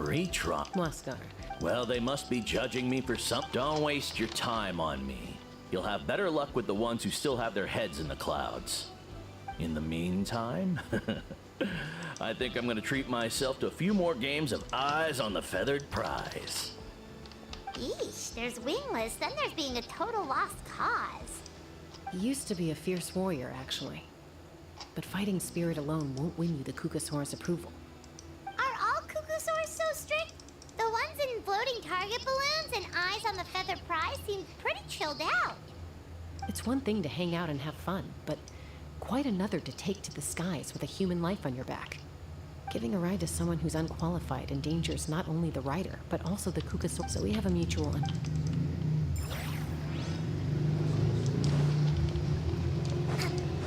Retry? Muskar. Well, they must be judging me for something. Don't waste your time on me. You'll have better luck with the ones who still have their heads in the clouds. In the meantime, I think I'm gonna treat myself to a few more games of Eyes on the Feathered Prize. Yeesh, there's wingless, then there's being a total lost cause. He used to be a fierce warrior, actually. But fighting spirit alone won't win you the Kukasaur's approval. Are all Kukusaurs so strict? The ones in floating target balloons and Eyes on the Feathered Prize seem pretty chilled out. It's one thing to hang out and have fun, but quite another to take to the skies with a human life on your back. Giving a ride to someone who's unqualified endangers not only the rider, but also the Kukasaur. So we have a mutual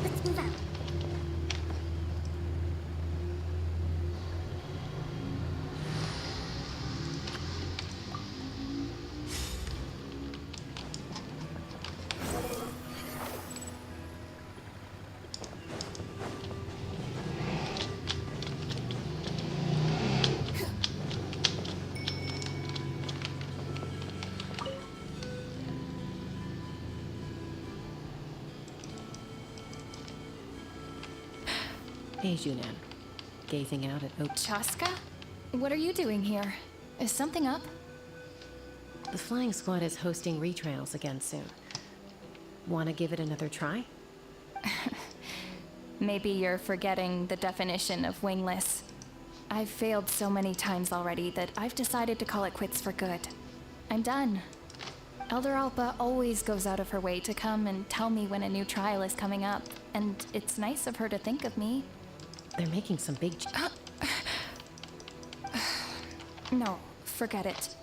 Let's move out. Hey, Junan. Gazing out at Oak. Chaska? What are you doing here? Is something up? The flying squad is hosting retrials again soon. Wanna give it another try? Maybe you're forgetting the definition of wingless. I've failed so many times already that I've decided to call it quits for good. I'm done. Elder Alpa always goes out of her way to come and tell me when a new trial is coming up, and it's nice of her to think of me. They're making some big No, forget it.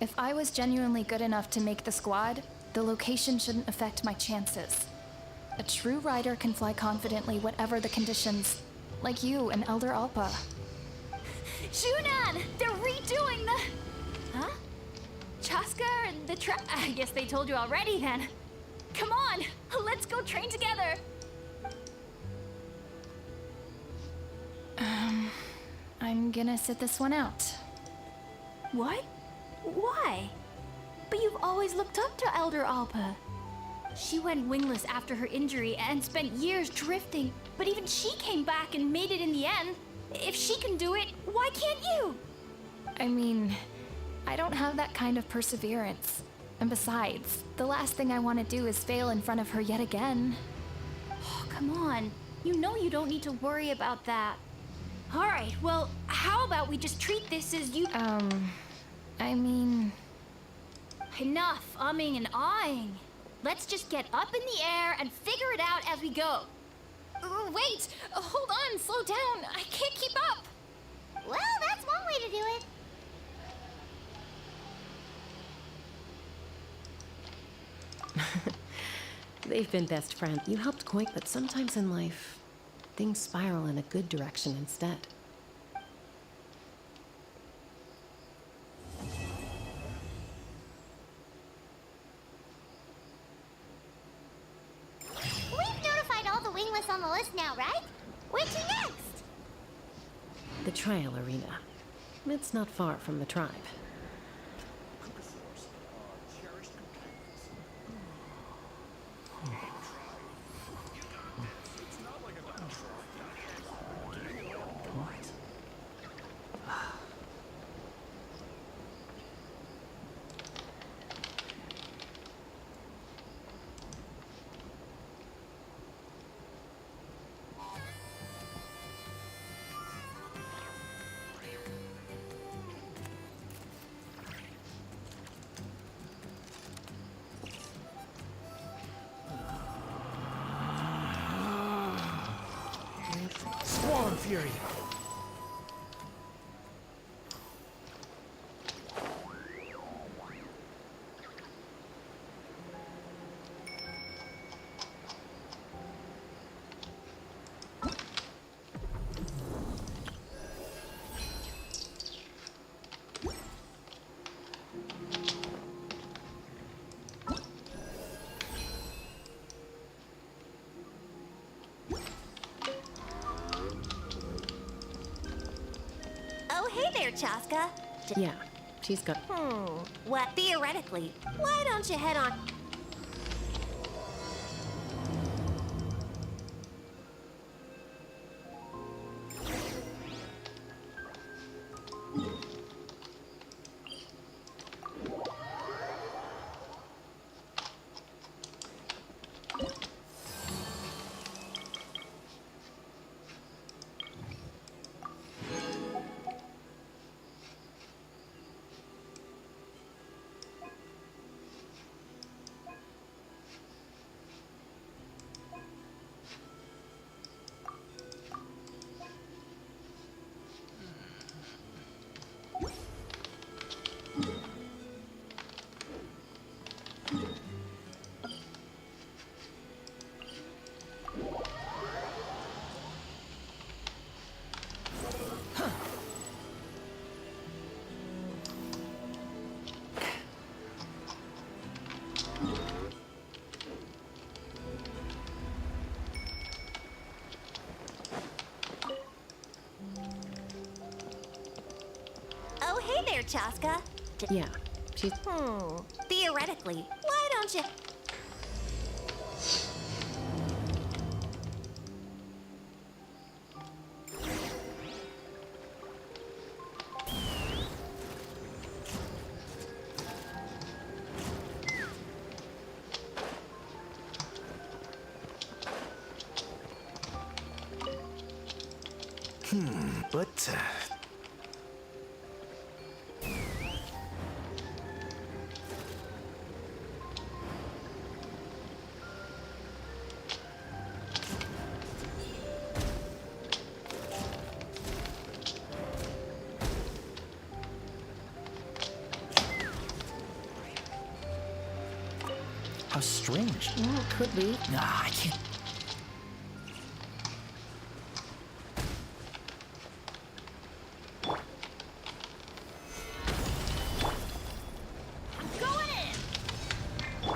If I was genuinely good enough to make the squad, the location shouldn't affect my chances. A true rider can fly confidently whatever the conditions, like you and Elder Alpa. Junan! They're redoing the... Huh? Chaska and the I guess they told you already then. Come on, let's go train together. I'm gonna sit this one out. What? Why? But you've always looked up to Elder Alpa. She went wingless after her injury and spent years drifting, but even she came back and made it in the end. If she can do it, why can't you? I mean, I don't have that kind of perseverance. And besides, the last thing I want to do is fail in front of her yet again. Oh, come on. You know you don't need to worry about that. All right, well, how about we just treat this as you... I mean... Enough umming and ahhing. Let's just get up in the air and figure it out as we go. Wait! Hold on, slow down. I can't keep up. Well, that's one way to do it. They've been best friends. You helped Koik, but sometimes in life, things spiral in a good direction instead. We've notified all the wingless on the list now, right? Where to next? The trial arena. It's not far from the tribe. Swarm Fury! Oh, hey there, Chaska. Yeah, she's got. What? Theoretically, why don't you head on? Oh, hey there, Chaska. Yeah, she's. Theoretically, why don't you? But, how strange. Well, could be. Nah, I can't.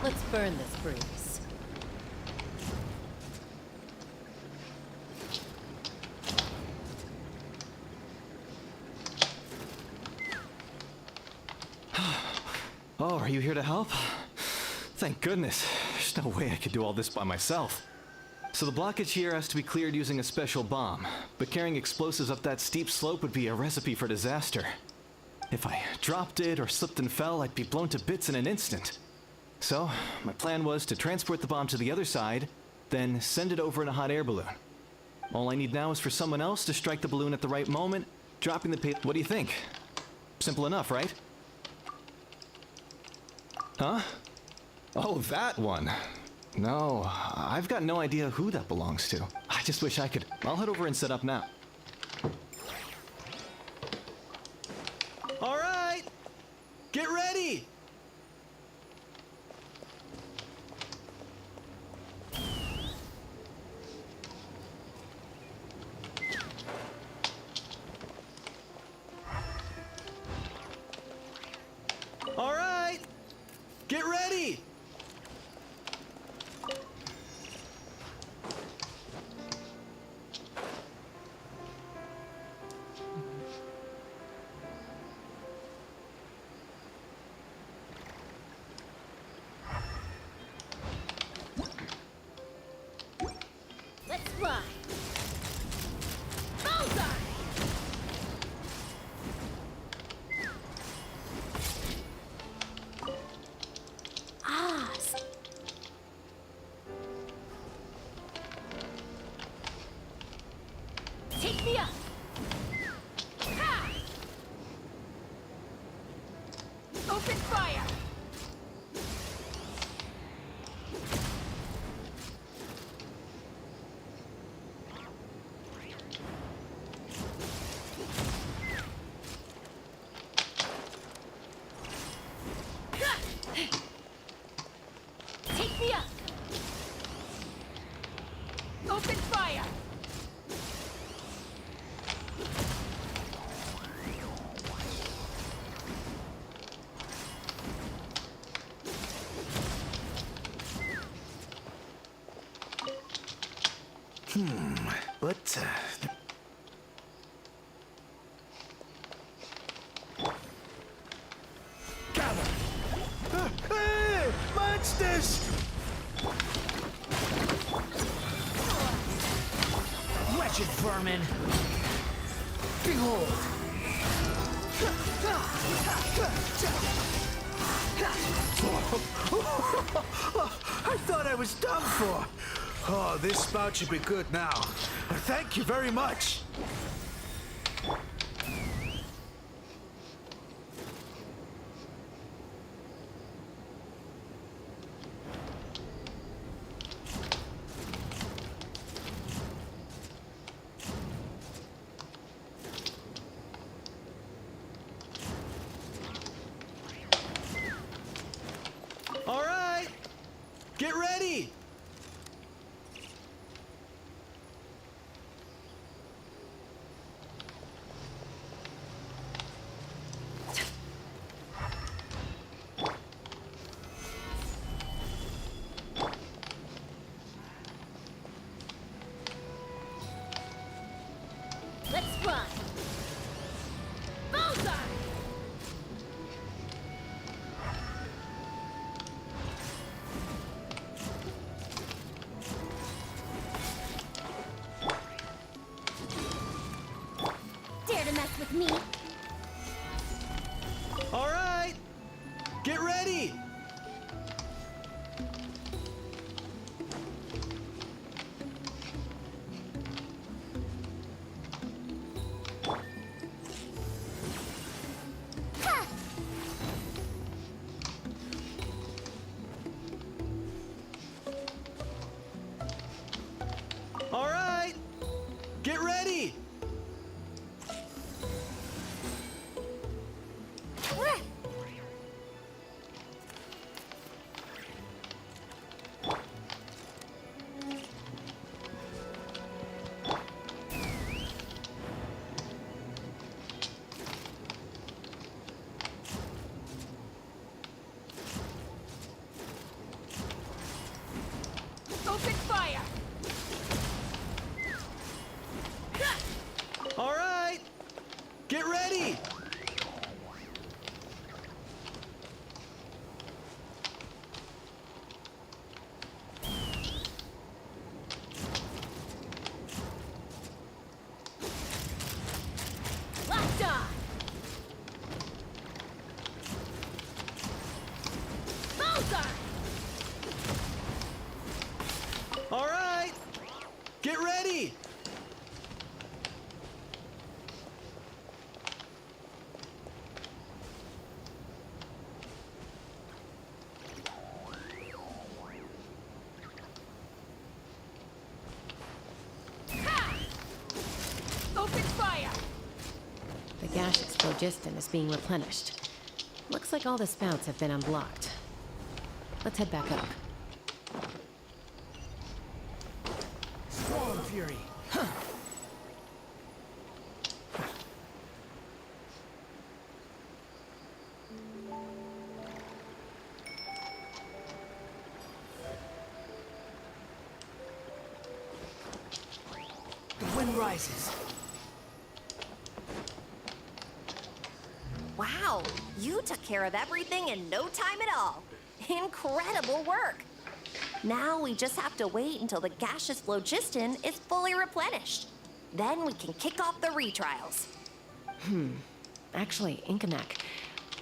Let's burn this breeze. Oh, are you here to help? Thank goodness. There's no way I could do all this by myself. So the blockage here has to be cleared using a special bomb, but carrying explosives up that steep slope would be a recipe for disaster. If I dropped it or slipped and fell, I'd be blown to bits in an instant. So, my plan was to transport the bomb to the other side, then send it over in a hot air balloon. All I need now is for someone else to strike the balloon at the right moment, dropping the What do you think? Simple enough, right? Huh? Oh, that one. No, I've got no idea who that belongs to. I just wish I could. I'll head over and set up now. All right! Get ready! All right! Get ready! Let's fly. Bullseye! Take me up! Ha! Open fire! Ha! Take me up! Open fire! But, wretched vermin! Behold! I thought I was done for. Oh, this spout should be good now. Thank you very much. All right, get ready. Let's run. Bullseye! Dare to mess with me? All right, get ready. Ha! All right, get ready. Open fire! All right, get ready. Locked on! Bullseye! All right, get ready. Open fire! The gaseous phlogiston is being replenished. Looks like all the spouts have been unblocked. Let's head back up. Squall Fury. The wind rises. Wow, you took care of everything in no time at all. Incredible work. Now we just have to wait until the gaseous phlogiston is fully replenished. Then we can kick off the retrials. Actually, Inkanak,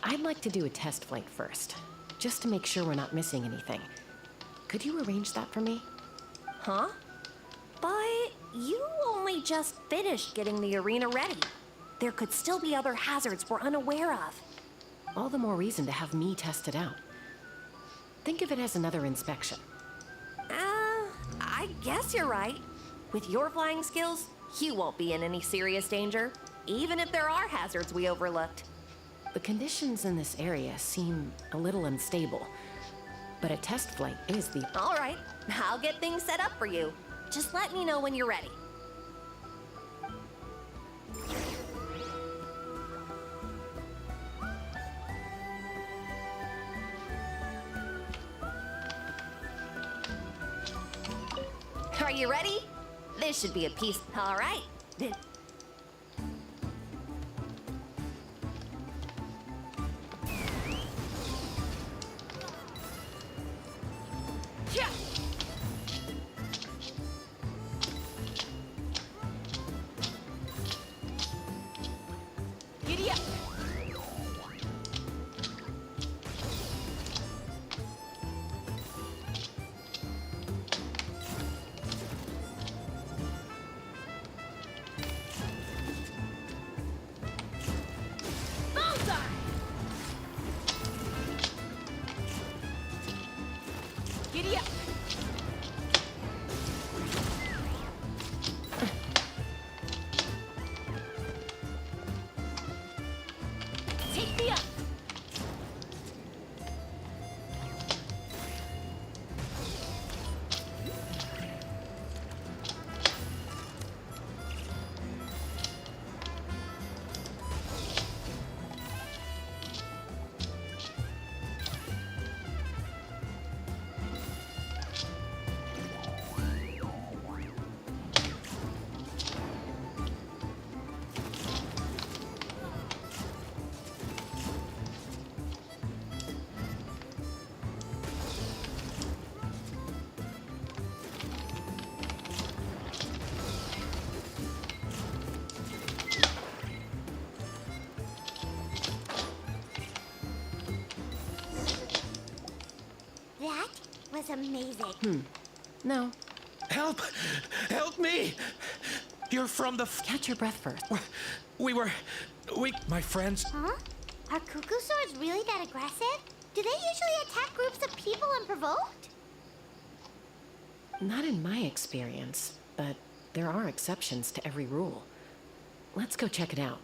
I'd like to do a test flight first, just to make sure we're not missing anything. Could you arrange that for me? Huh? But you only just finished getting the arena ready. There could still be other hazards we're unaware of. All the more reason to have me test it out. Think of it as another inspection. I guess you're right. With your flying skills, you won't be in any serious danger, even if there are hazards we overlooked. The conditions in this area seem a little unstable, but a test flight is the... All right, I'll get things set up for you. Just let me know when you're ready. Are you ready? This should be a piece. All right. Yeah! amazing. No. Help! Help me! You're from the... Catch your breath first. My friends... Huh? Are cuckoo really that aggressive? Do they usually attack groups of people unprovoked? Not in my experience, but there are exceptions to every rule. Let's go check it out.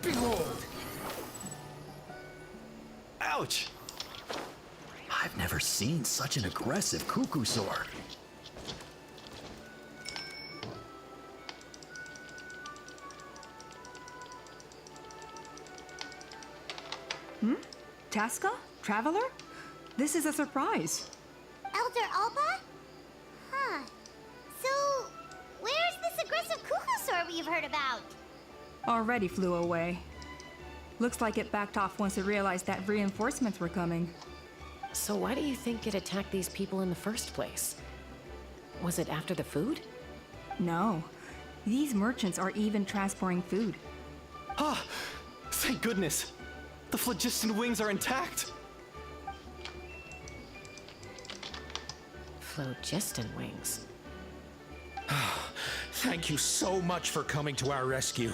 Behold! Ouch! I've never seen such an aggressive cuckoosaur. Tasca? Traveler? This is a surprise. Elder Alba? Huh. So, where's this aggressive cuckoo we've heard about? Already flew away. Looks like it backed off once it realized that reinforcements were coming. So why do you think it attacked these people in the first place? Was it after the food? No. These merchants are even transporting food. Ah! Thank goodness! The phlogiston wings are intact! Phlogiston wings. Thank you so much for coming to our rescue.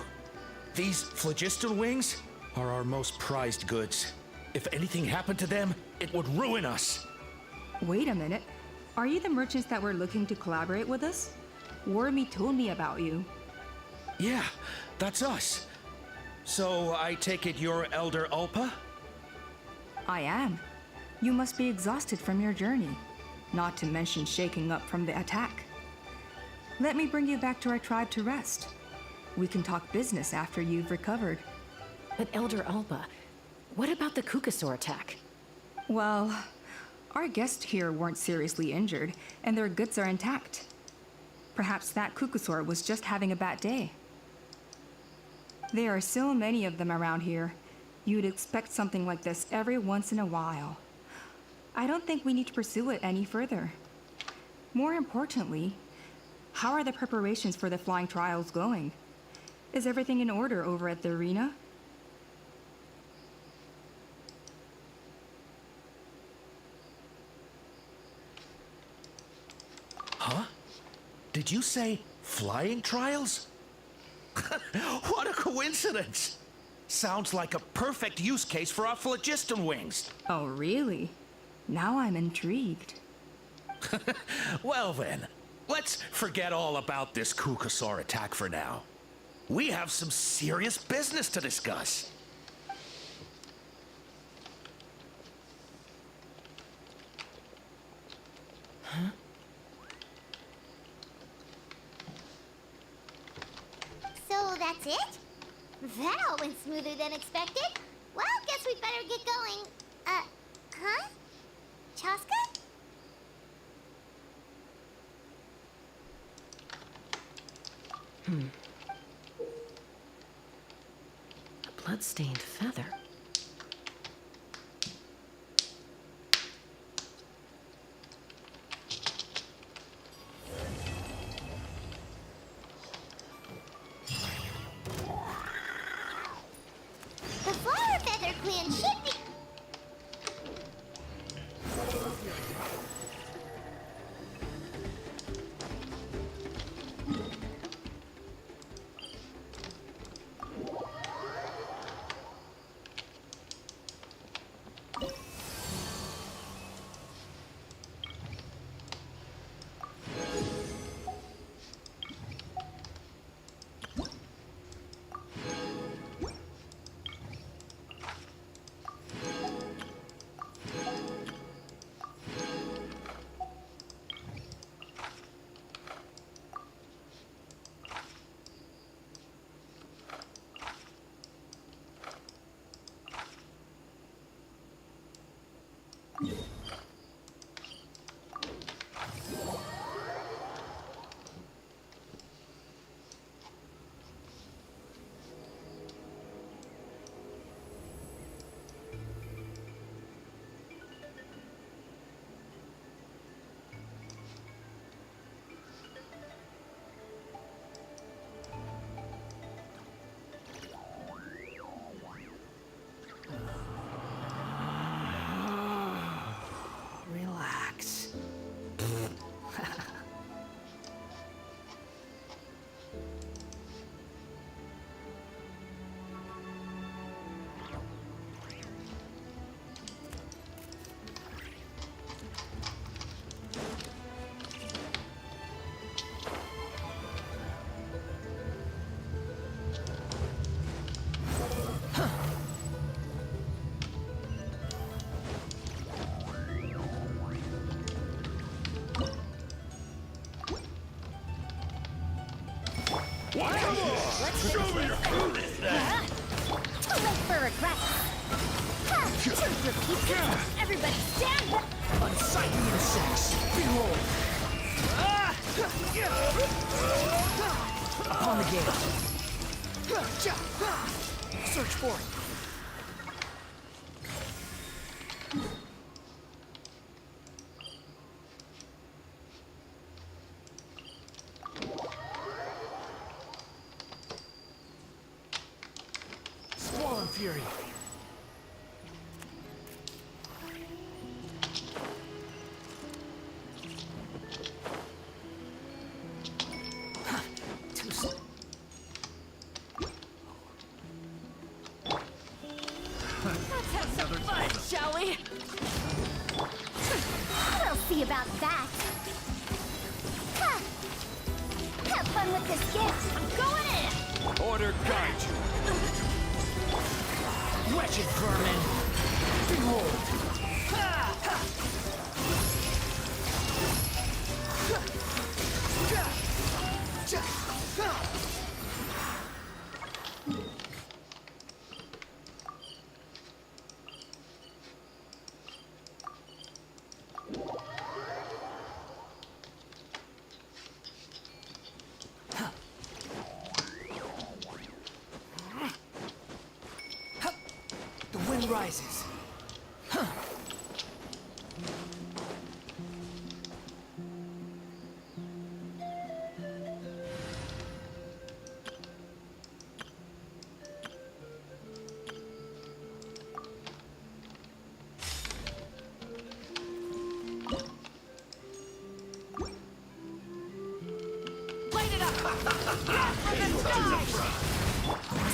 These phlogiston wings are our most prized goods. If anything happened to them, it would ruin us. Wait a minute. Are you the merchants that were looking to collaborate with us? Wormy told me about you. Yeah, that's us. So I take it you're Elder Ulpa? I am. You must be exhausted from your journey, not to mention shaking up from the attack. Let me bring you back to our tribe to rest. We can talk business after you've recovered. But Elder Alba, what about the Kukasaur attack? Well, our guests here weren't seriously injured, and their goods are intact. Perhaps that Kukasaur was just having a bad day. There are so many of them around here. You'd expect something like this every once in a while. I don't think we need to pursue it any further. More importantly, how are the preparations for the flying trials going? Is everything in order over at the arena? Huh? Did you say flying trials? What a coincidence! Sounds like a perfect use case for our phlogiston wings. Oh, really? Now I'm intrigued. Well then, let's forget all about this Kukasaur attack for now. We have some serious business to discuss. Huh? So that's it? That all went smoother than expected. Well, guess we'd better get going. Huh? Chaska? A blood-stained feather. The Flower Feather Clan should be... Too late for regret. Ha! Choose your pieces. Everybody stand back. Unsightly insects, behold! Upon the gate. Search for it. Swollen Fury. Shall we? We'll see about that. Ha! Have fun with this gift. I'm going in. Order guide you. Wretched vermin. Behold. The wind rises. Light it up! Grab from the sky!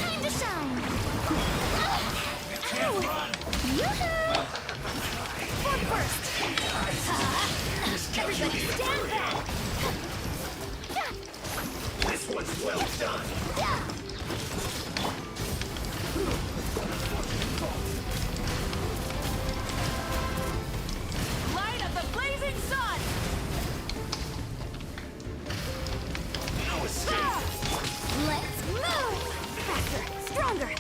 Time to shine. Ow! Yoo-hoo! Forward first. Everybody stand back. This one's well done. Light of the blazing sun! No escape. Let's move. Faster, stronger.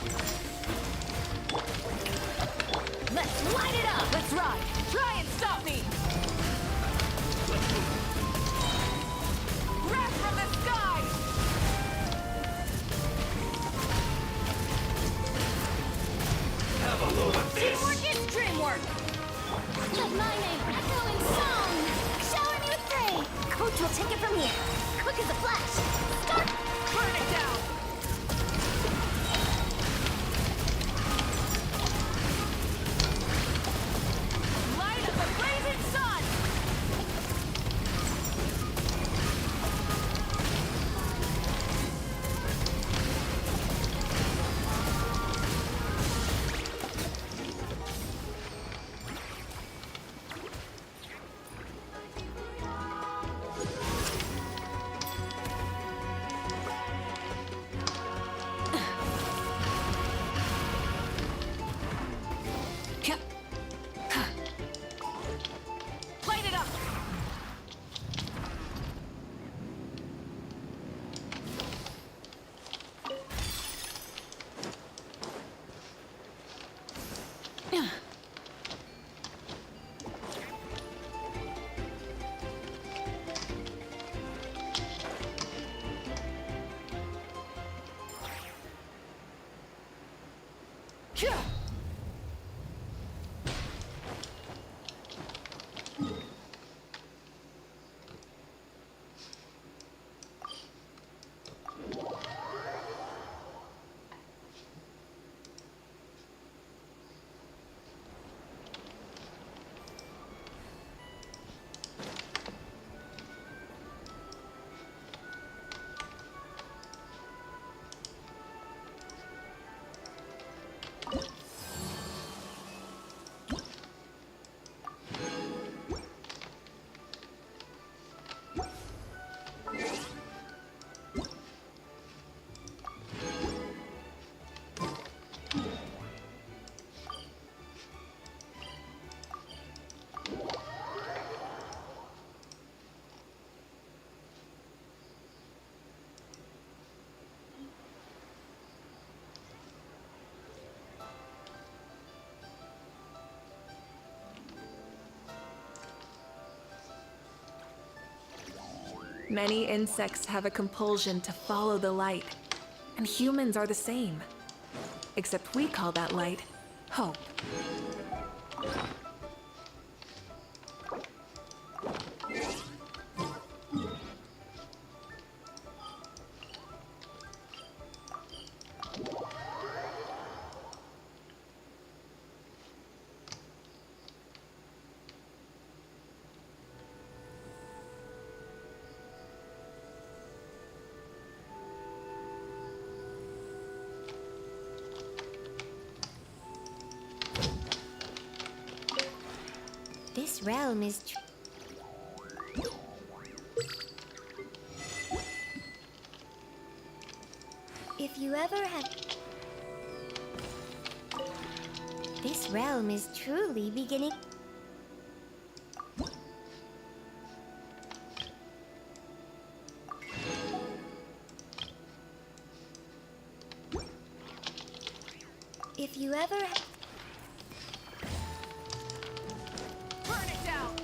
Let's light it up! Let's ride! Try and stop me! Wrath from the sky! Have a load of this. Teamwork is dreamwork! Let my name echo in song. Shower me with praise. Coach will take it from here. Quick as a flash. Start. Burn it down! Light of the blazing sun! Light it up! Many insects have a compulsion to follow the light, and humans are the same. Except we call that light hope. This realm is If you ever have... This realm is truly beginning... If you ever... Burn it down!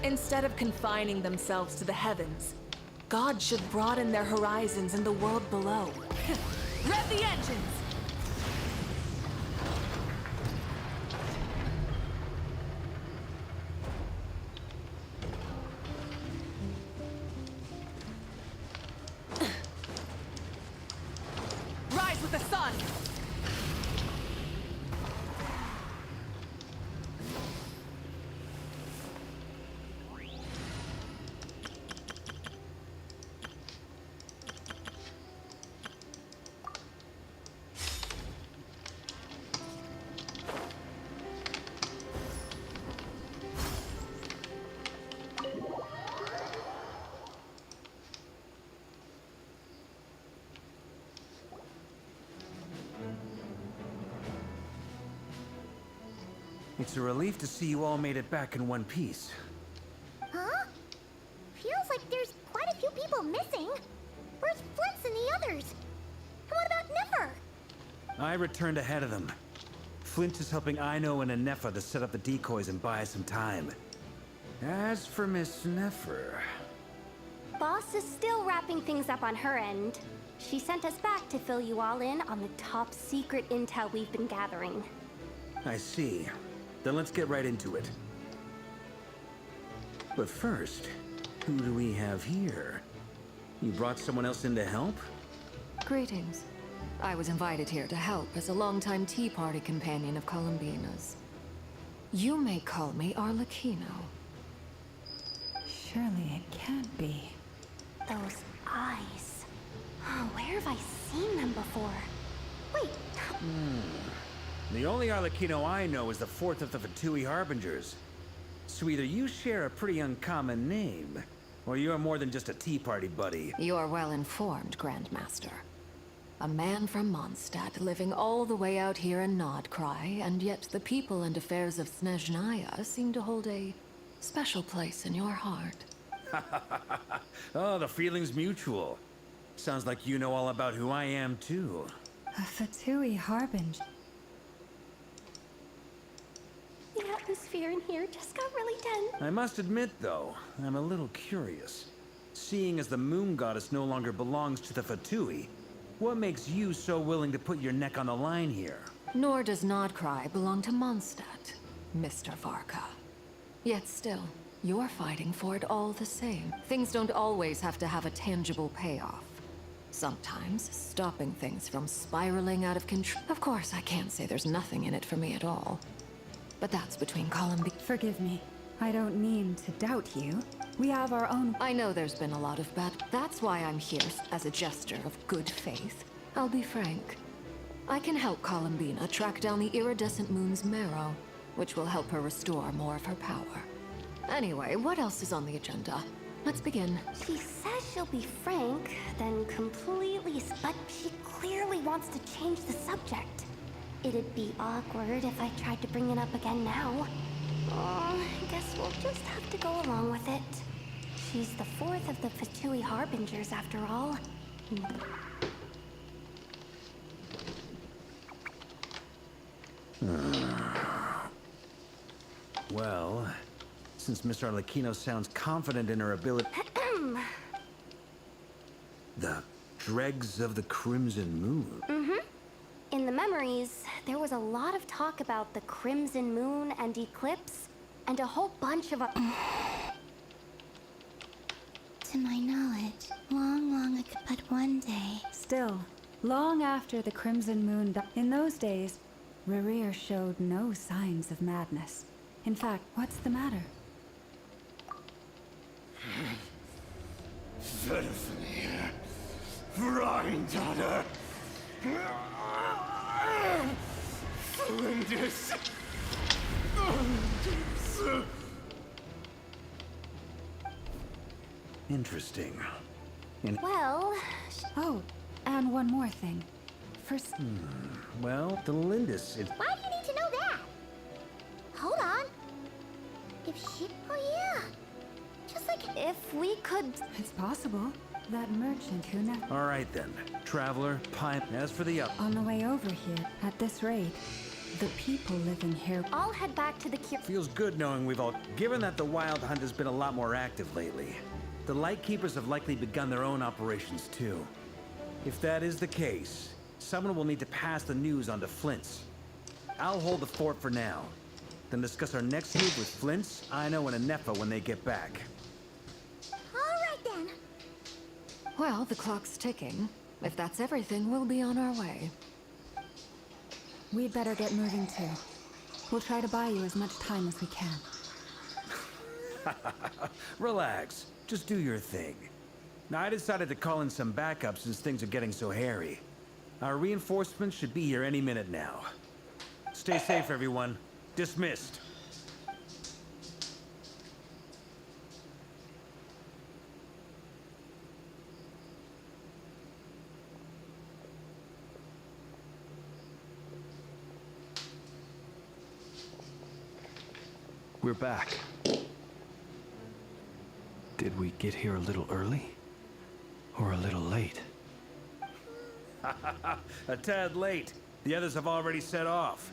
Instead of confining themselves to the heavens, God should broaden their horizons in the world below. Rev the engines! Rise with the sun! It's a relief to see you all made it back in one piece. Huh? Feels like there's quite a few people missing. Where's Flint's and the others? And what about Nefer? I returned ahead of them. Flint is helping Ino and Anefa to set up the decoys and buy us some time. As for Miss Nefer... Boss is still wrapping things up on her end. She sent us back to fill you all in on the top secret intel we've been gathering. I see. Then let's get right into it. But first, who do we have here? You brought someone else in to help? Greetings. I was invited here to help as a longtime Tea Party companion of Columbina's. You may call me Arlecchino. Surely it can't be. Those eyes. Oh, where have I seen them before? Wait, The only Arlecchino I know is the fourth of the Fatui Harbingers. So either you share a pretty uncommon name, or you're more than just a tea party buddy. You're well informed, Grandmaster. A man from Mondstadt living all the way out here in Nodcry, and yet the people and affairs of Snezhnaya seem to hold a special place in your heart. Oh, the feeling's mutual. Sounds like you know all about who I am, too. A Fatui Harbinger. the atmosphere in here just got really tense. I must admit, though, I'm a little curious. Seeing as the moon goddess no longer belongs to the Fatui, what makes you so willing to put your neck on the line here? Nor does Nodcry belong to Mondstadt, Mr. Varka. Yet still, you're fighting for it all the same. Things don't always have to have a tangible payoff. Sometimes, stopping things from spiraling out of control. Of course, I can't say there's nothing in it for me at all. But that's between Forgive me. I don't mean to doubt you. We have our own... I know there's been a lot of bad... That's why I'm here, as a gesture of good faith. I'll be frank. I can help Columbina track down the iridescent moon's marrow, which will help her restore more of her power. Anyway, what else is on the agenda? Let's begin. She says she'll be frank, then completely... But she clearly wants to change the subject. It'd be awkward if I tried to bring it up again now. Oh, I guess we'll just have to go along with it. She's the fourth of the Fatui Harbingers, after all. Well, since Miss Arlecchino sounds confident in her ability... The dregs of the Crimson Moon. In the memories, there was a lot of talk about the Crimson Moon and eclipse, and a whole bunch of... To my knowledge, long ago, but one day... Still, long after the Crimson Moon in those days, Rerir showed no signs of madness. In fact, what's the matter? Verfnir, Freundaughter, Flinders. Interesting. Well... Oh, and one more thing. First... Well, the Lindis is... Why do you need to know that? Hold on. If she... Oh, yeah. Just like... If we could... It's possible. That merchant who All right, then. Traveler, pipe. As for the up... On the way over here, at this rate, the people living here... I'll head back to the cure... Feels good knowing we've all... Given that the Wild Hunt has been a lot more active lately, the Lightkeepers have likely begun their own operations, too. If that is the case, someone will need to pass the news on to Flint's. I'll hold the fort for now, then discuss our next move with Flint's, Ino, and Anefa when they get back. All right, then. Well, the clock's ticking. If that's everything, we'll be on our way. We'd better get moving, too. We'll try to buy you as much time as we can. Relax. Just do your thing. Now, I decided to call in some backup since things are getting so hairy. Our reinforcements should be here any minute now. Stay safe, everyone. Dismissed. We're back. Did we get here a little early? Or a little late? A tad late. The others have already set off.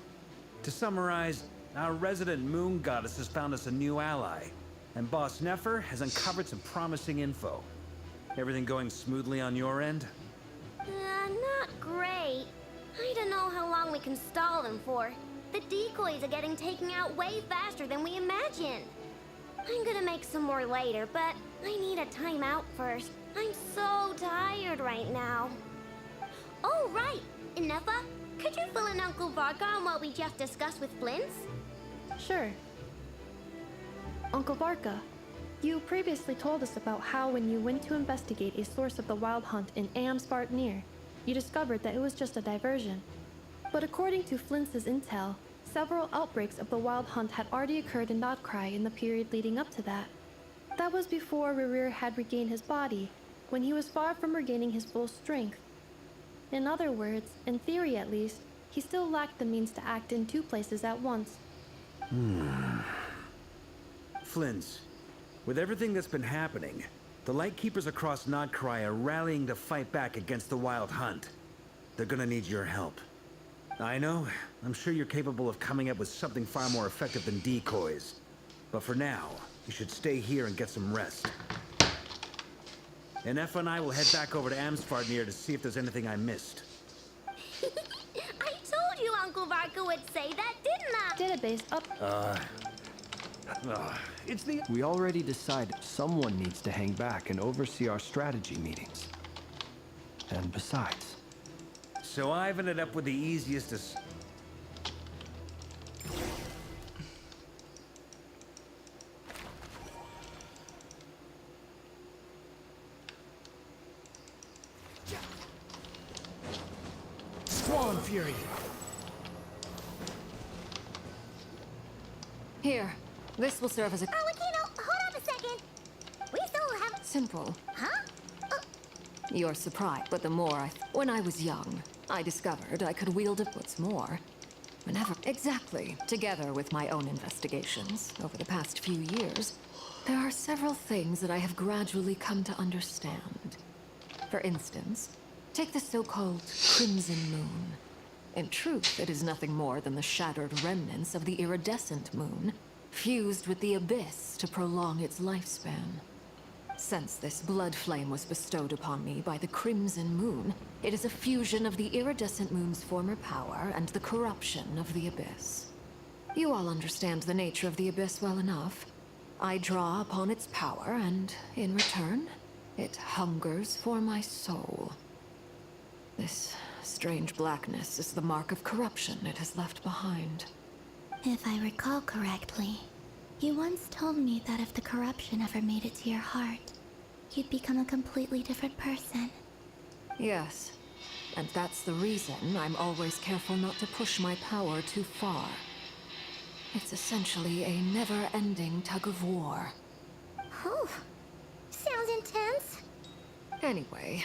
To summarize, our resident moon goddess has found us a new ally, and Boss Nefer has uncovered some promising info. Everything going smoothly on your end? Not great. I don't know how long we can stall them for. The decoys are getting taken out way faster than we imagined. I'm gonna make some more later, but I need a timeout first. I'm so tired right now. Oh, right! Inefa, could you fill in Uncle Varka on what we just discussed with Flint's? Sure. Uncle Varka, you previously told us about how when you went to investigate a source of the Wild Hunt in Amsvartnir, you discovered that it was just a diversion. But according to Flint's intel, several outbreaks of the Wild Hunt had already occurred in Notcry in the period leading up to that. That was before Rerir had regained his body, when he was far from regaining his full strength. In other words, in theory at least, he still lacked the means to act in two places at once. Flint's, with everything that's been happening, the Lightkeepers across Notcry are rallying to fight back against the Wild Hunt. They're gonna need your help. I know, I'm sure you're capable of coming up with something far more effective than decoys. But for now, you should stay here and get some rest. And Effa and I will head back over to Amsvarnir to see if there's anything I missed. I told you Uncle Varka would say that, didn't I? Database up. It's the... We already decided someone needs to hang back and oversee our strategy meetings. And besides... So I've ended up with the easiest to... Squall Fury. Here, this will serve as a... Arlecchino, hold on a second. We still have... Simple. Huh? You're surprised, but the more when I was young, I discovered I could wield it. What's more, whenever... Exactly. Together with my own investigations over the past few years, there are several things that I have gradually come to understand. For instance, take the so-called Crimson Moon. In truth, it is nothing more than the shattered remnants of the iridescent moon, fused with the abyss to prolong its lifespan. Since this blood flame was bestowed upon me by the Crimson Moon, it is a fusion of the iridescent moon's former power and the corruption of the abyss. You all understand the nature of the abyss well enough. I draw upon its power, and in return, it hungers for my soul. This strange blackness is the mark of corruption it has left behind. If I recall correctly, you once told me that if the corruption ever made it to your heart, you'd become a completely different person. Yes, and that's the reason I'm always careful not to push my power too far. It's essentially a never-ending tug of war. Oh, sounds intense. Anyway,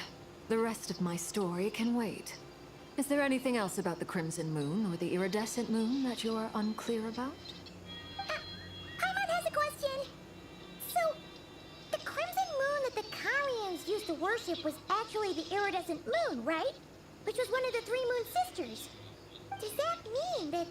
the rest of my story can wait. Is there anything else about the Crimson Moon or the Iridescent Moon that you're unclear about? Paimon has a question. So, the Crimson Moon that the Karians used to worship was actually the Iridescent Moon, right? Which was one of the three Moon Sisters. Does that mean that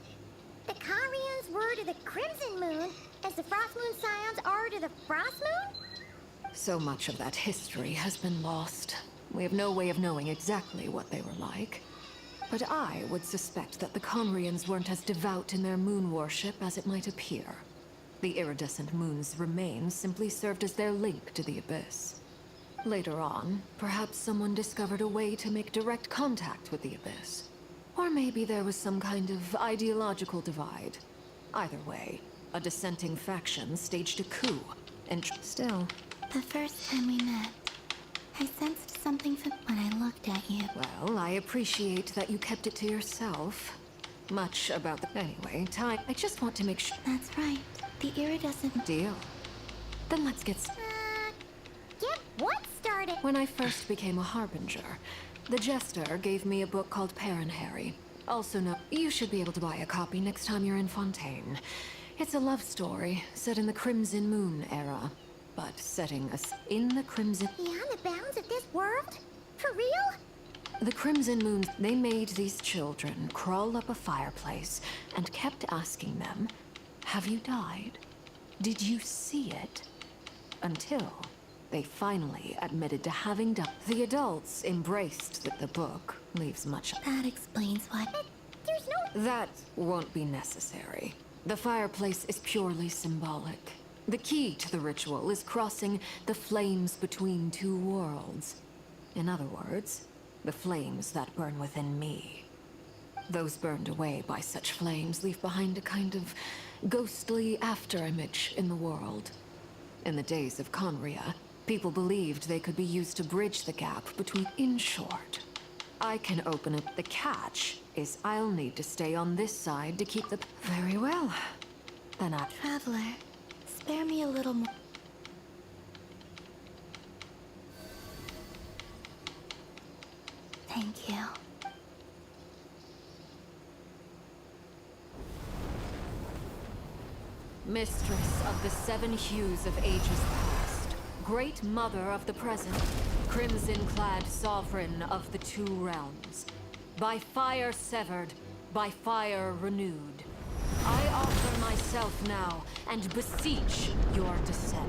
the Karians were to the Crimson Moon as the Frost Moon Scions are to the Frost Moon? So much of that history has been lost. We have no way of knowing exactly what they were like. But I would suspect that the Conrians weren't as devout in their moon worship as it might appear. The iridescent moon's remains simply served as their link to the abyss. Later on, perhaps someone discovered a way to make direct contact with the abyss. Or maybe there was some kind of ideological divide. Either way, a dissenting faction staged a coup, and still... The first time we met, I sensed something when I looked at you. Well, I appreciate that you kept it to yourself. Much about the... Anyway, I just want to make sure... That's right. The iridescent... Deal. Then let's get... Get what started? When I first became a Harbinger, the Jester gave me a book called Perrin Harry. Also known... You should be able to buy a copy next time you're in Fontaine. It's a love story set in the Crimson Moon era. But setting us in the Crimson... Beyond the bounds of this world? For real? The Crimson Moon, they made these children crawl up a fireplace and kept asking them, have you died? Did you see it? Until they finally admitted to having done. The adults embraced that the book leaves much... That explains why... There's no... That won't be necessary. The fireplace is purely symbolic. The key to the ritual is crossing the flames between two worlds. In other words, the flames that burn within me. Those burned away by such flames leave behind a kind of ghostly afterimage in the world. In the days of Conria, people believed they could be used to bridge the gap between... In short, I can open it. The catch is I'll need to stay on this side to keep the... Very well. Then I... Traveler, spare me a little more. Thank you. Mistress of the seven hues of ages past, great mother of the present, crimson-clad sovereign of the two realms, by fire severed, by fire renewed, I offer myself now and beseech your descent.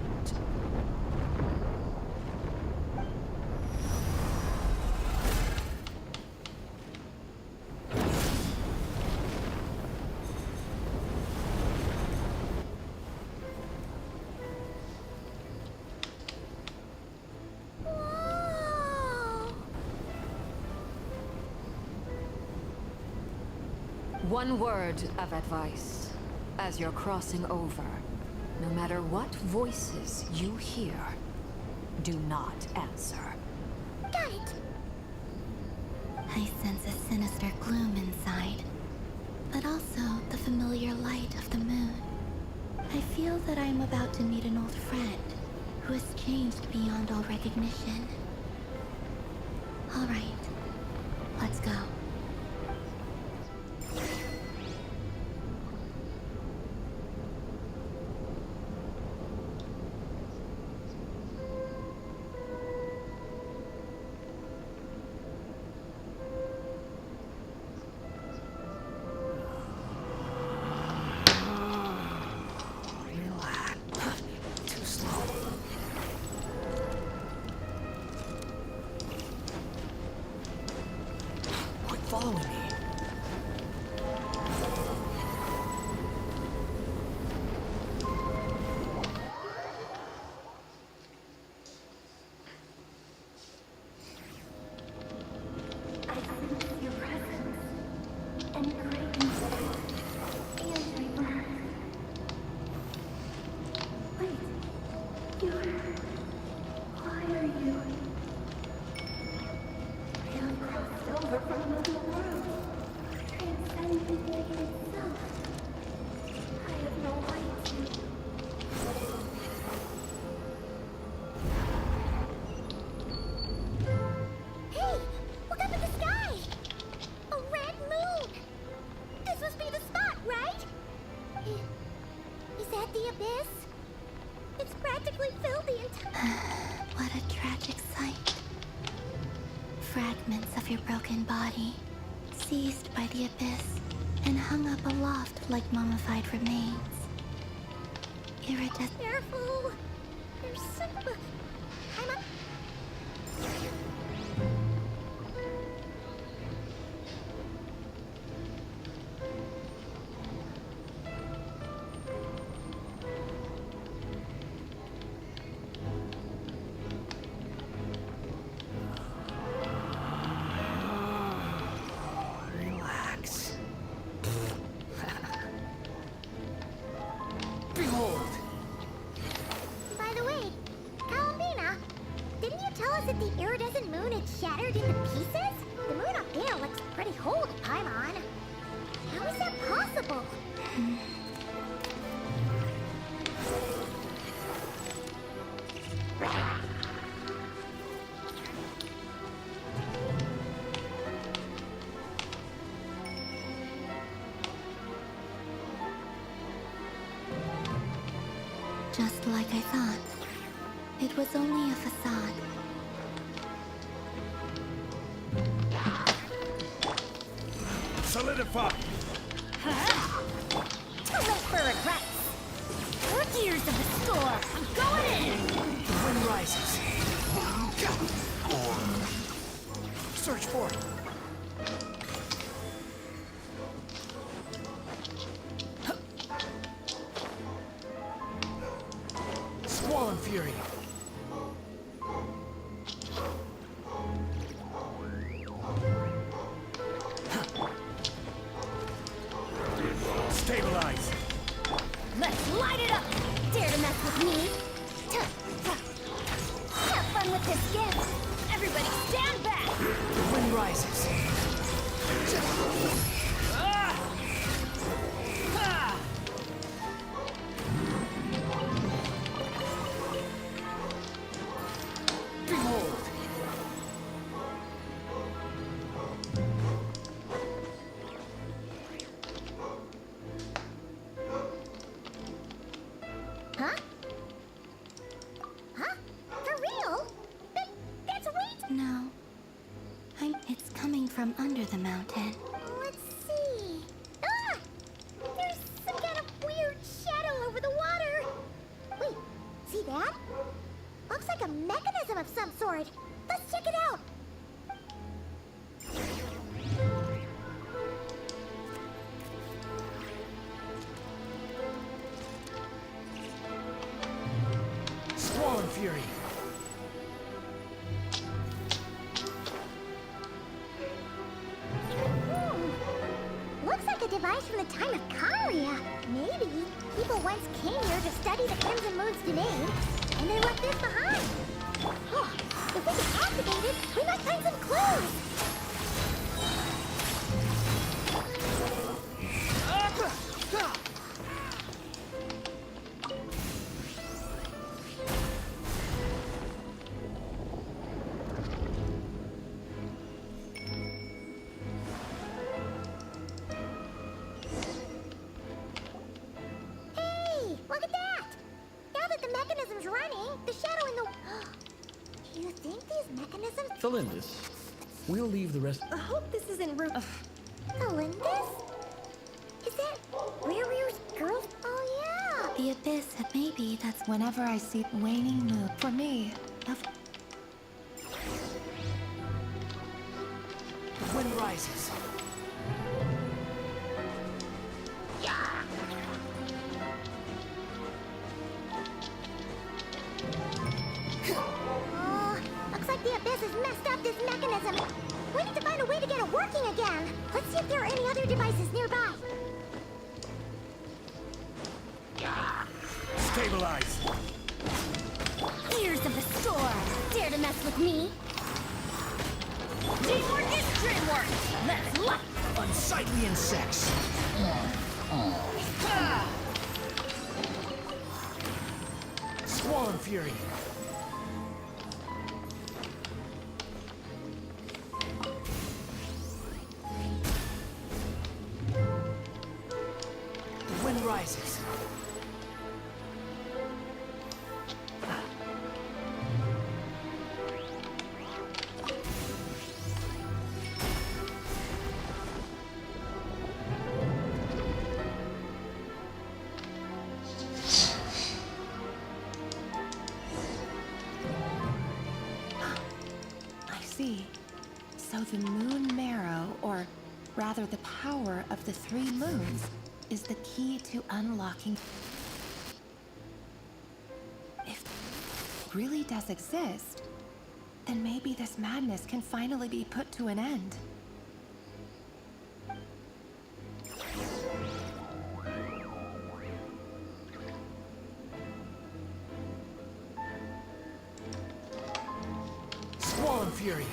One word of advice. As you're crossing over, no matter what voices you hear, do not answer. Got it! I sense a sinister gloom inside, but also the familiar light of the moon. I feel that I am about to meet an old friend who has changed beyond all recognition. All right, let's go. Following me. What a tragic sight. Fragments of your broken body, seized by the abyss, and hung up aloft like mummified remains. Careful! There's some... I'm up. Behold! By the way, Columbina, didn't you tell us that the iridescent moon had shattered into pieces? The moon up there looks pretty whole to Paimon. How is that possible? Just like I thought. It was only a facade. Solidify! Too late for regrets. 4 years of the score. I'm going in. The wind rises. Search for it. Squall and fury. Stabilize! Let's light it up. Dare to mess with me? Have fun with this gift. Everybody stand back. The wind rises. Behold! Huh? Huh? For real? That's way. No. It's coming from under the mountain. Let's see. Ah! There's some kind of weird shadow over the water. Wait, see that? Looks like a mechanism of some sort. Let's check it out. Swollen Fury. Looks like a device from the time of Karia. Maybe people once came here to study the Crimson Moon's domain, and they left this behind. Oh, if we can activate it, we might find some clues. Hey, look at that! Now that the mechanism's running, the shadow in the... Do you think these mechanisms... Felindis, we'll leave the rest. I hope this isn't rude. Felindis? Is that Rear's girl? Oh, yeah! The abyss, maybe that's Whenever I see waning moon, for me, The wind rises. Oh, looks like the abyss has messed up this mechanism. We need to find a way to get it working again. Let's see if there are any other devices nearby. Stabilize. Ears of the storm. Dare to mess with me? Teamwork is dreamwork. Let's look. Unsightly insects. Swollen Fury. The wind rises. I see. So the moon marrow, or rather the power of the three moons, is the key to unlocking. If it really does exist, then maybe this madness can finally be put to an end. Swollen Fury.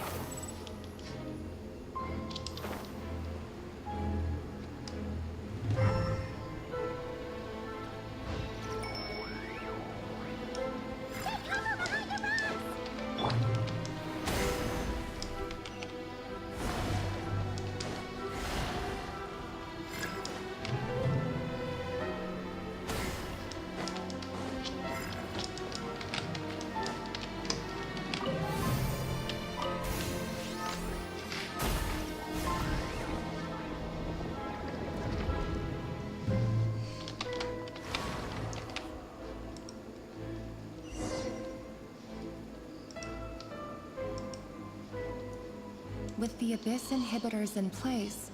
With the Abyss inhibitors in place,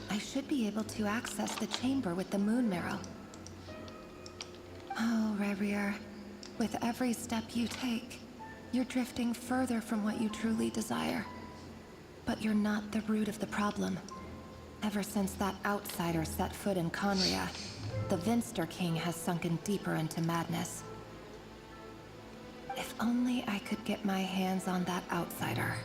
I should be able to access the chamber with the moon marrow. Oh, Rerir, with every step you take, you're drifting further from what you truly desire. But you're not the root of the problem. Ever since that outsider set foot in Conria, the Vinster King has sunken deeper into madness. If only I could get my hands on that outsider.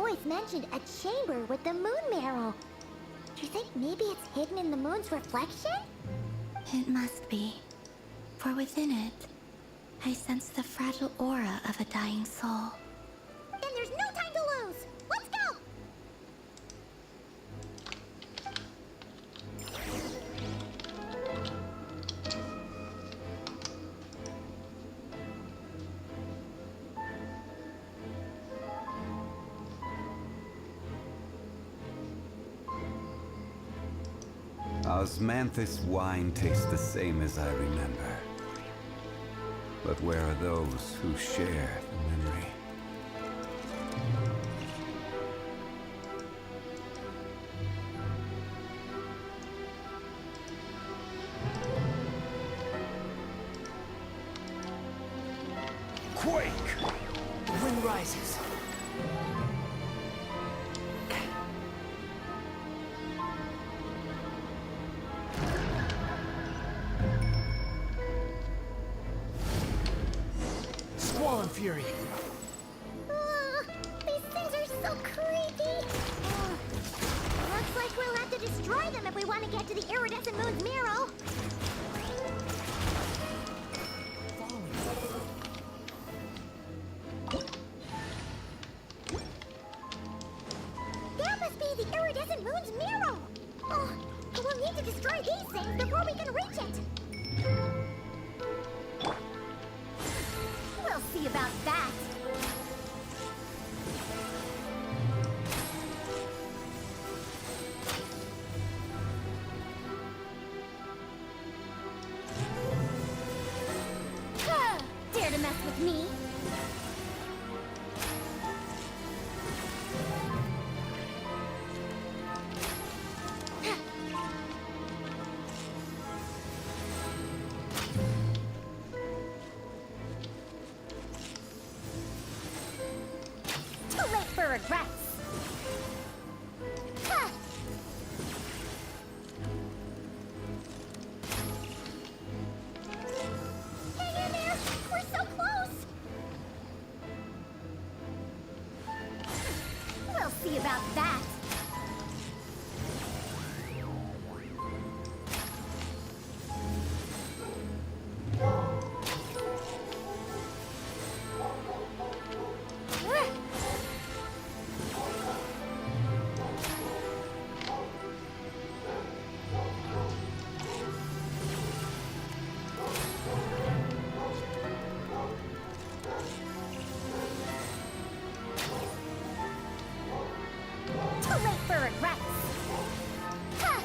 voice mentioned a chamber with the moon marrow. Do you think maybe it's hidden in the moon's reflection? It must be. For within it, I sense the fragile aura of a dying soul. Then there's no time to lose! Let's go! Osmanthus wine tastes the same as I remember. But where are those who share the memory? Quake! The wind rises. Squall and Fury. These things are so creepy. Looks like we'll have to destroy them if we want to get to the iridescent moon's marrow. That must be the iridescent moon's marrow. Oh, we'll need to destroy these things before we can reach it. We'll see about that. Huh, dare to mess with me? Too late for regrets. Huh. Hang in there! We're so close! We'll see about that. Too late for regrets. Huh.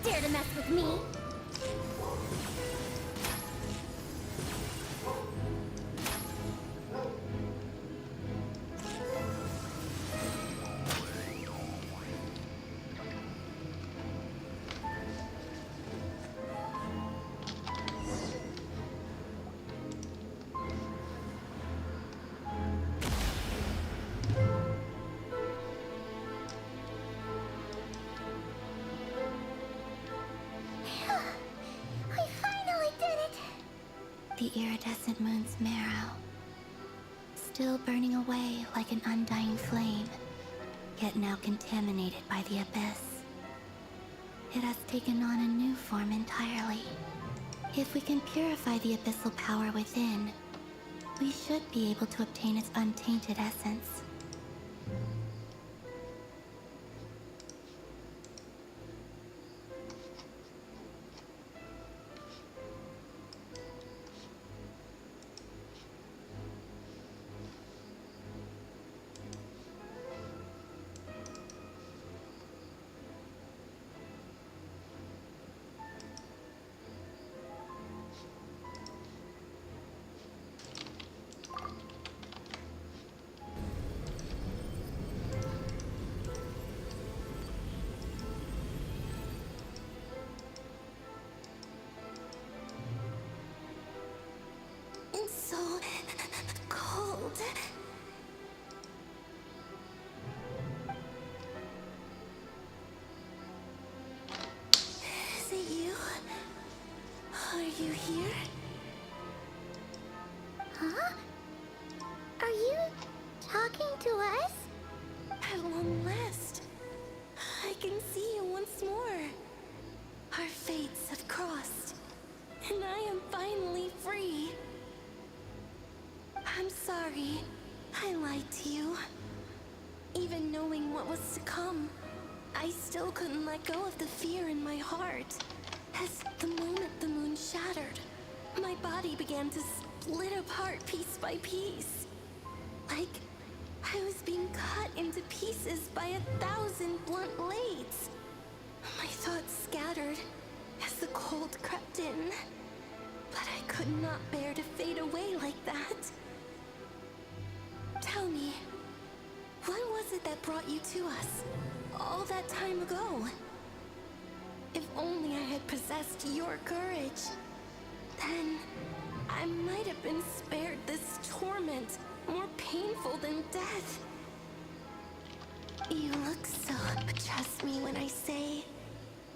Dare to mess with me? We finally did it! The iridescent moon's marrow. Still burning away like an undying flame, yet now contaminated by the abyss. It has taken on a new form entirely. If we can purify the abyssal power within, we should be able to obtain its untainted essence. sorry. I lied to you. Even knowing what was to come, I still couldn't let go of the fear in my heart. As the moment the moon shattered, my body began to split apart piece by piece. Like I was being cut into pieces by 1,000 blunt blades. My thoughts scattered as the cold crept in. But I could not bear to fade away like that. Tell me, what was it that brought you to us all that time ago? If only I had possessed your courage, then I might have been spared this torment more painful than death. You look so, but trust me when I say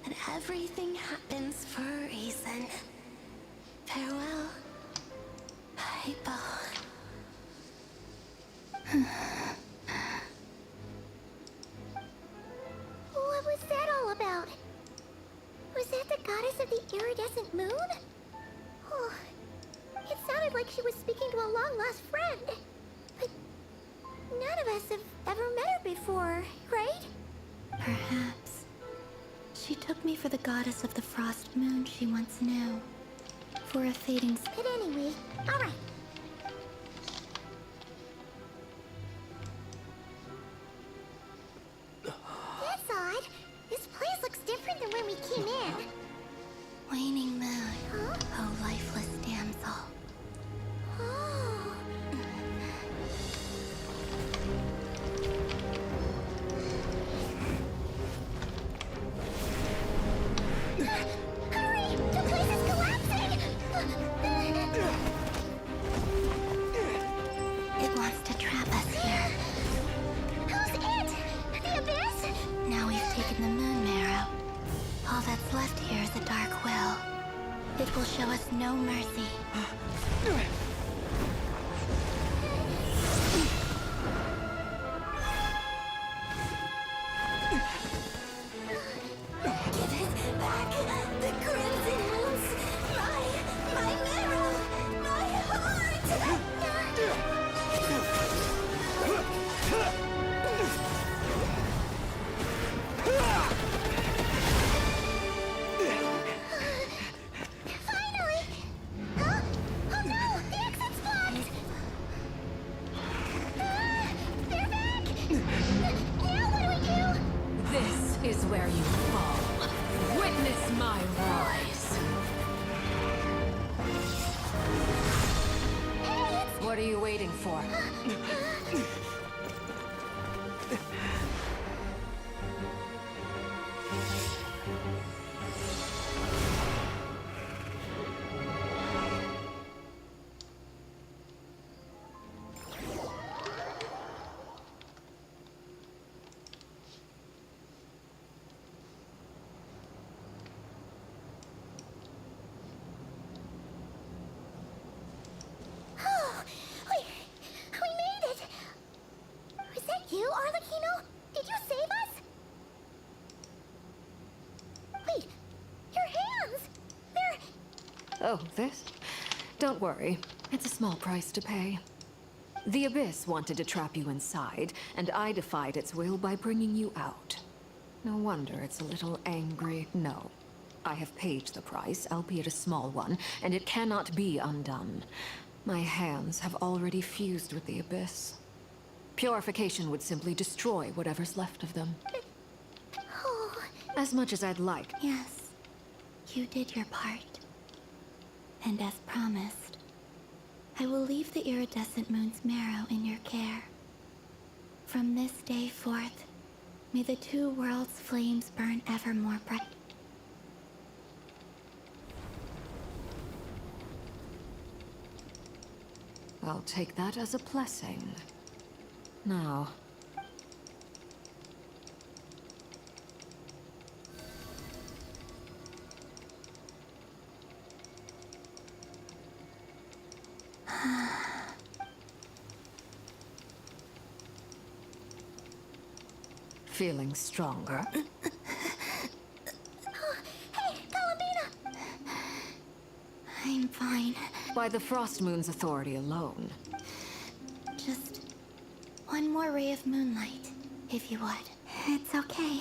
that everything happens for a reason. Farewell, Hypo. What was that all about? Was that the goddess of the iridescent moon? Oh, it sounded like she was speaking to a long-lost friend. But none of us have ever met her before, right? Perhaps. She took me for the goddess of the frost moon she once knew. For a fading But anyway, alright. That's odd. This place looks different than when we came in. waning moon. Huh? Oh, lifeless damsel. Oh. Hurry! The place is collapsing! It wants to trap us here. Who's it? The Abyss? Now we've taken the moon marrow. All that's left here is a dark will. It will show us no mercy. Give it back! The crimson moons! My marrow! My heart! Finally! Huh? Oh no! The exit's blocked! They're back! Now what do we do? This is where you fall. Witness my rise. What are you waiting for? Oh, we made it! Was that you, Arlecchino? Did you save us? Wait, your hands! They're... Oh, this? Don't worry. It's a small price to pay. The Abyss wanted to trap you inside, and I defied its will by bringing you out. No wonder it's a little angry. No. I have paid the price, albeit a small one, and it cannot be undone. My hands have already fused with the Abyss. Purification would simply destroy whatever's left of them. Oh. As much as I'd like. Yes, you did your part. And as promised, I will leave the iridescent moon's marrow in your care. From this day forth, may the two worlds' flames burn ever more bright. I'll take that as a blessing. Now, feeling stronger? Hey, Columbina! I'm fine. By the Frost Moon's authority alone. one more ray of moonlight, if you would. It's okay.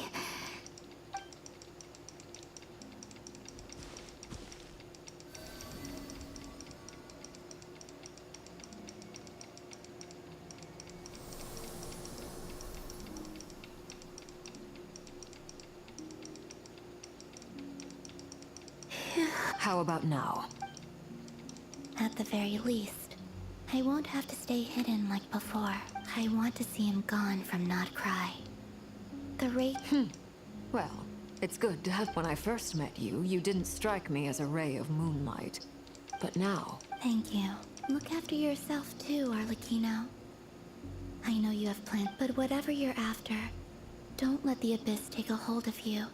How about now? At the very least, I won't have to stay hidden like before. I want to see him gone from Not Cry. The rate. Well, it's good to have. When I first met you, you didn't strike me as a ray of moonlight. But now... Thank you. Look after yourself too, Arlecchino. I know you have plans, but whatever you're after, don't let the Abyss take a hold of you.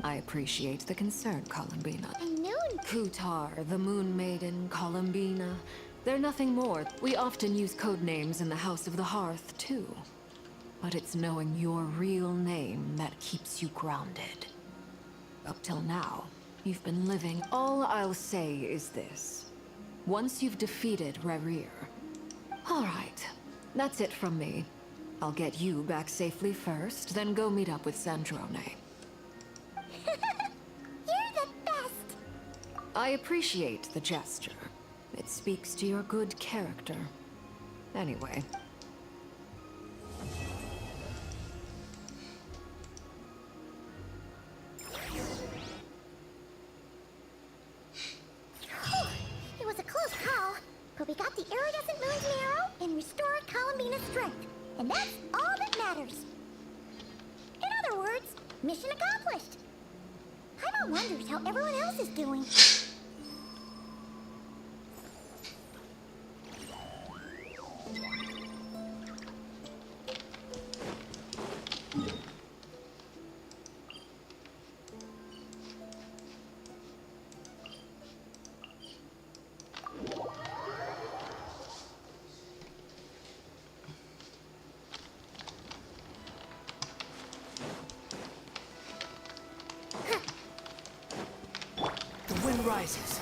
I appreciate the concern, Columbina. I knew. Kutar, the Moon Maiden, Columbina. They're nothing more. We often use code names in the House of the Hearth, too. But it's knowing your real name that keeps you grounded. Up till now, you've been living. All I'll say is this. Once you've defeated Rerir... All right, that's it from me. I'll get you back safely first, then go meet up with Sandrone. You're the best! I appreciate the gesture. It speaks to your good character. Anyway. It was a close call, but we got the iridescent moon's arrow and restored Columbina's strength. And that's all that matters. In other words, mission accomplished. Paimon wonders how everyone else is doing. The wind rises.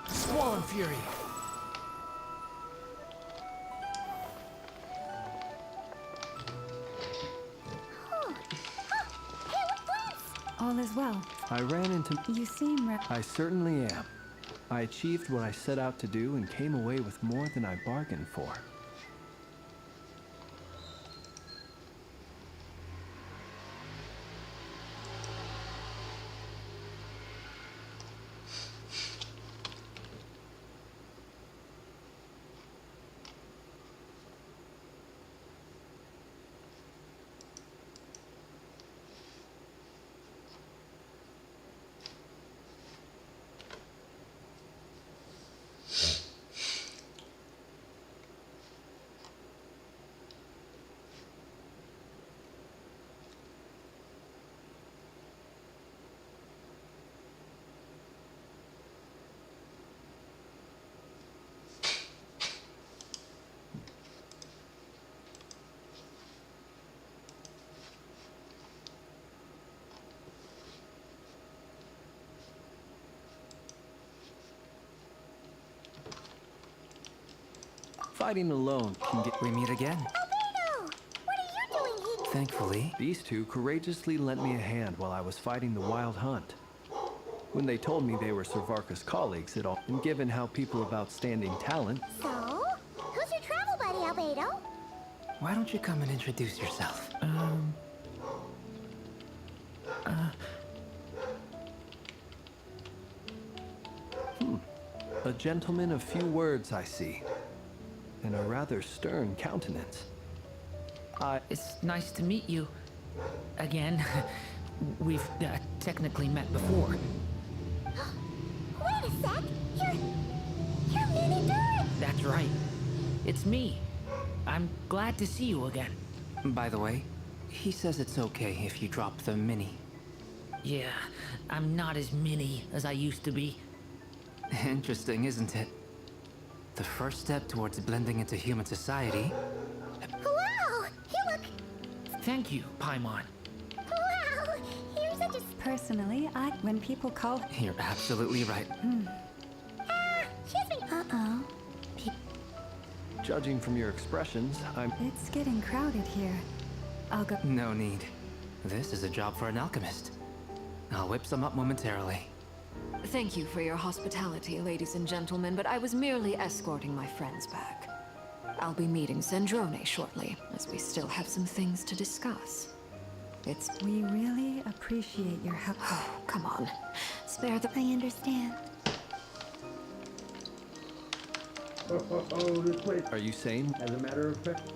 Squall and fury. All is well. I ran into... You seem I certainly am. I achieved what I set out to do and came away with more than I bargained for. Fighting alone can get... We meet again. Albedo! What are you doing here? Thankfully. These two courageously lent me a hand while I was fighting the Wild Hunt. When they told me they were Servarka's colleagues, it all... And given how people of outstanding talent... So, who's your travel buddy, Albedo? Why don't you come and introduce yourself? A gentleman of few words, I see. And a rather stern countenance. It's nice to meet you. Again. We've technically met before. Wait a sec! You're Minnie Durrett! That's right. It's me. I'm glad to see you again. By the way, he says it's okay if you drop the mini. Yeah, I'm not as mini as I used to be. Interesting, isn't it? The first step towards blending into human society. Wow! You look Thank you, Paimon. Wow, you're such a... Personally, when people call... You're absolutely right. Excuse me. Uh-oh. Judging from your expressions, It's getting crowded here. I'll go... No need. This is a job for an alchemist. I'll whip some up momentarily. Thank you for your hospitality, ladies and gentlemen, but I was merely escorting my friends back. I'll be meeting Sandrone shortly, as we still have some things to discuss. We really appreciate your help. Oh, come on. Spare the... I understand. This place. Are you sane? As a matter of fact.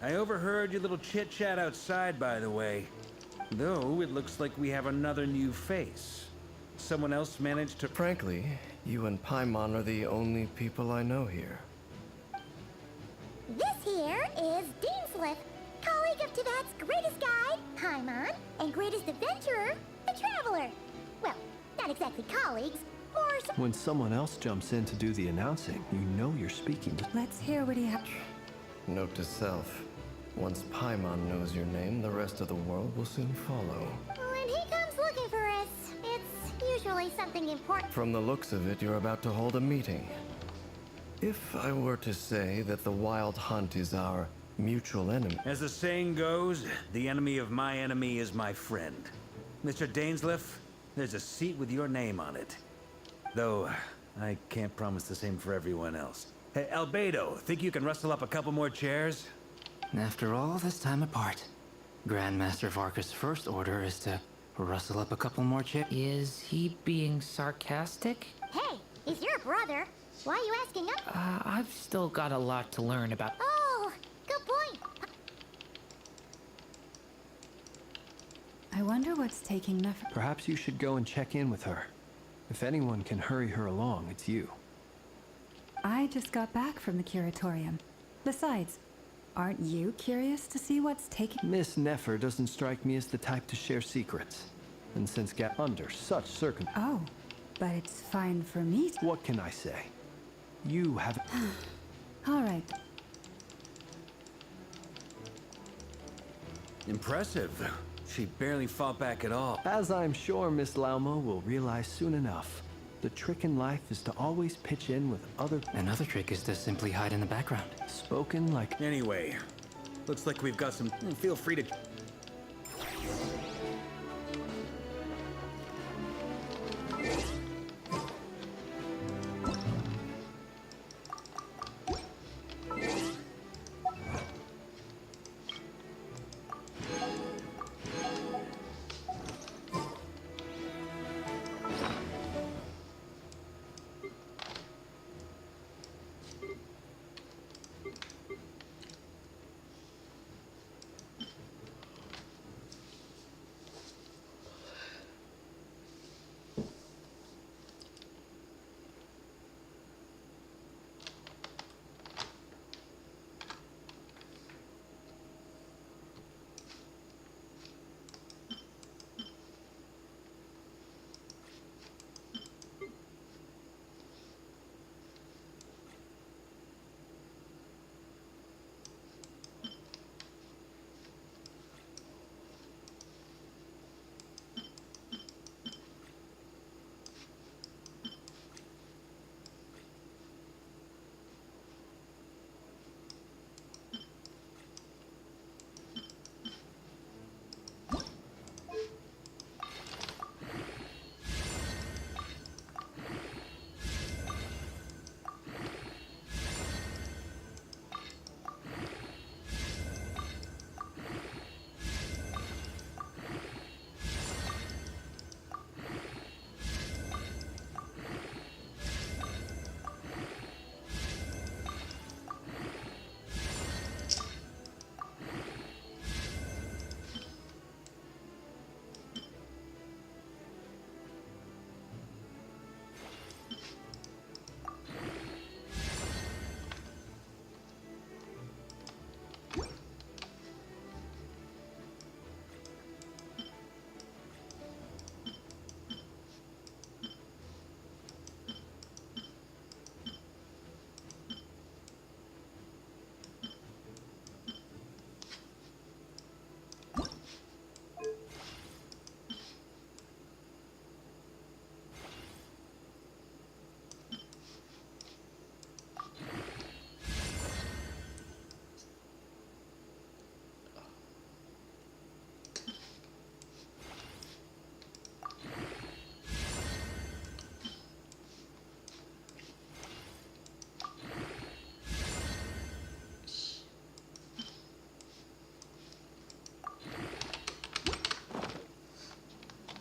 I overheard your little chit-chat outside, by the way. Though, it looks like we have another new face. Someone else managed to... Frankly, you and Paimon are the only people I know here. This here is Deansliff, colleague of Tibet's greatest guide, Paimon, and greatest adventurer, the Traveler. Well, not exactly colleagues, or... When someone else jumps in to do the announcing, you know you're speaking to... Let's hear what he has... Note to self. Once Paimon knows your name, the rest of the world will soon follow. When he comes looking for us, it's usually something important. From the looks of it, you're about to hold a meeting. If I were to say that the Wild Hunt is our mutual enemy... As the saying goes, the enemy of my enemy is my friend. Mr. Dainsliff, there's a seat with your name on it. Though, I can't promise the same for everyone else. Hey, Albedo, think you can rustle up a couple more chairs? After all this time apart, Grandmaster Varka's first order is to rustle up a couple more chairs. Is he being sarcastic? Hey, he's your brother. Why are you asking him? I've still got a lot to learn about... Oh, good point. I wonder what's taking Nefer... Perhaps you should go and check in with her. If anyone can hurry her along, it's you. I just got back from the curatorium. Besides, aren't you curious to see what's taking... Miss Nefer doesn't strike me as the type to share secrets. And since under such circumstances... Oh, but it's fine for me to... What can I say? You have... All right. Impressive. She barely fought back at all. As I'm sure Miss Lauma will realize soon enough, the trick in life is to always pitch in with other... Another trick is to simply hide in the background. Spoken like... Anyway, looks like we've got some... Feel free to...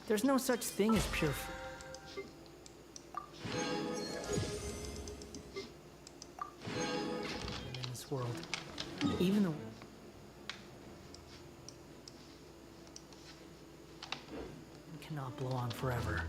There's no such thing as pure in this world. Even the cannot blow on forever.